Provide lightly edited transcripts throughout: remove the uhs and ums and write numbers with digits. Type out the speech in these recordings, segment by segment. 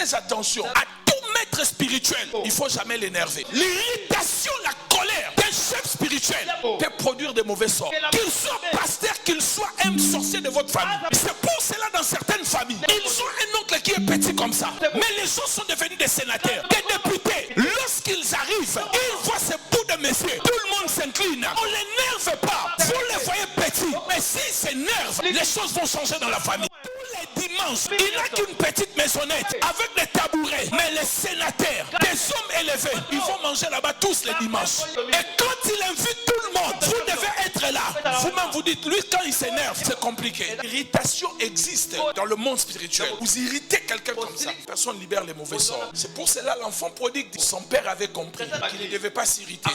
très attention à tout maître spirituel. Il ne faut jamais l'énerver. L'irritation, la colère d'un chef spirituel peut produire de mauvais sorts. Qu'il soit pasteur, qu'il soit un sorcier de votre famille. C'est pour cela dans certaines familles, ils ont un oncle qui est petit comme ça. Mais les gens sont devenus des sénateurs, des députés. Lorsqu'ils arrivent, ils voient ces bouts de messieurs. Tout le monde s'incline. On ne l'énerve pas. Vous les voyez petits. Mais s'ils s'énervent, les choses vont changer dans la famille. Tous les dimanches, il n'a qu'une petite maisonnette avec des tabourets. Mais les sénateurs, des hommes élevés, ils vont manger là-bas tous les dimanches. Et quand il invite tout le monde, vous devez être là. Vous-même vous dites, lui quand il s'énerve, c'est compliqué. L'irritation existe dans le monde spirituel. Vous irritez quelqu'un comme ça, personne ne libère les mauvais sorts. C'est pour cela l'enfant prodigue, son père avait compris qu'il ne devait pas s'irriter.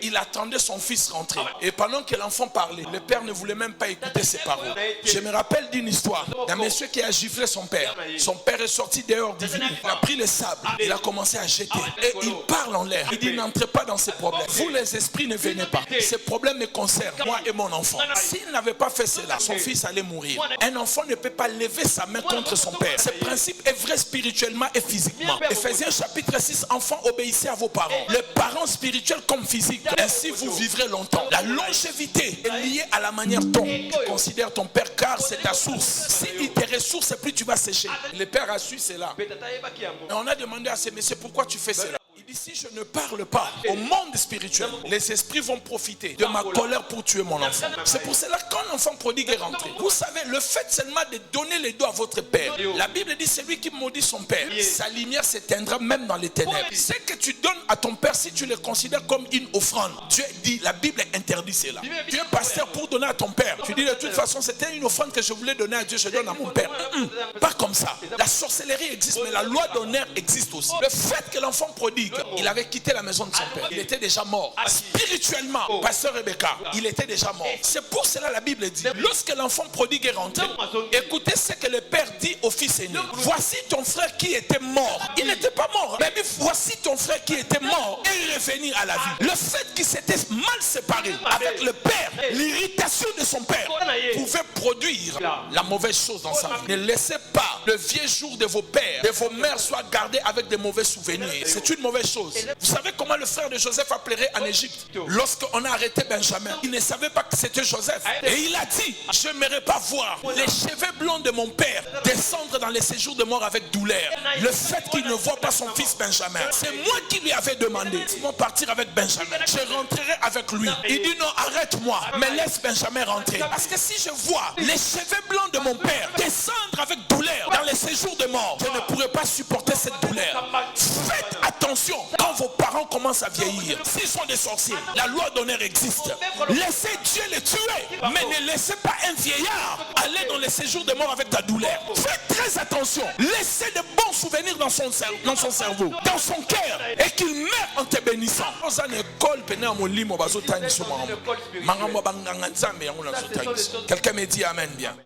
Il attendait son fils rentrer. Et pendant que l'enfant parlait, le père ne voulait même pas écouter ses paroles. Je me rappelle d'une histoire d'un monsieur qui a giflé son père. Son père est sorti dehors du village. Il a pris le sable, il a commencé à jeter. Et il parle en l'air. Il dit, n'entrez pas dans ces problèmes. Vous les esprits ne venez pas. Ces problèmes me concernent, moi et mon enfant. S'il n'avait pas fait cela, son fils allait mourir. Un enfant ne peut pas lever sa main contre son père. Ce principe est vrai spirituellement et physiquement. Ephésiens chapitre 6, enfants, obéissez à vos parents. Les parents spirituels comme physiques. Ainsi vous vivrez longtemps. La longévité est liée à la manière dont tu considères ton père, car c'est ta source. Si il te ressource, plus tu vas sécher. Le père a su cela. Et on a demandé à ces messieurs, pourquoi tu fais cela? Il dit, si je ne parle pas au monde spirituel, les esprits vont profiter de ma colère pour tuer mon enfant. C'est pour cela que quand l'enfant prodigue est rentré, vous savez, le fait seulement de donner les doigts à votre père, la Bible dit, celui qui maudit son père, sa lumière s'éteindra même dans les ténèbres. Ce que tu donnes à ton père, si tu le considères comme une offrande, Dieu dit, la Bible interdit cela. Tu es pasteur pour donner à ton père. Tu dis, de toute façon, c'était une offrande que je voulais donner à Dieu, je donne à mon père. Pas comme ça. La sorcellerie existe, mais la loi d'honneur existe aussi. Le fait que l'enfant prodigue, il avait quitté la maison de son père. Il était déjà mort. Spirituellement, pasteur Rebecca, il était déjà mort. C'est pour cela la Bible dit, lorsque l'enfant prodigue est rentré, écoutez ce que le père dit au fils aîné. Voici ton frère qui était mort. Il n'était pas mort. Mais voici ton frère qui était mort et il est revenu à la vie. Le fait qu'il s'était mal séparé avec le père, l'irritation de son père pouvait produire la mauvaise chose dans sa vie. Ne laissez pas le vieux jour de vos pères, de vos mères soit gardé avec de mauvais souvenirs. C'est une mauvaise chose. Vous savez comment le frère de Joseph a pleuré en Égypte lorsqu'on a arrêté Benjamin? Il ne savait pas que c'était Joseph. Et il a dit, je n'aimerais pas voir les cheveux blonds de mon père descendre dans les séjours de mort avec douleur. Le fait qu'il ne voit pas son fils Benjamin, c'est moi qui lui avais demandé, ils vont partir avec Benjamin, je rentrerai avec lui. Il dit non, arrête-moi, mais laisse Benjamin rentrer. Parce que si je vois les cheveux blancs de mon père descendre avec douleur dans les séjours de mort, je ne pourrais pas supporter cette douleur. Faites attention quand vos parents commencent à vieillir. S'ils sont des sorciers, la loi d'honneur existe. Laissez Dieu les tuer, mais ne laissez pas un vieillard aller dans les séjours de mort avec ta douleur. Faites très attention. Laissez de bons souvenirs dans son cerveau, dans son cœur, et qu'il meurt en te bénissant. Quelqu'un me dit amen bien.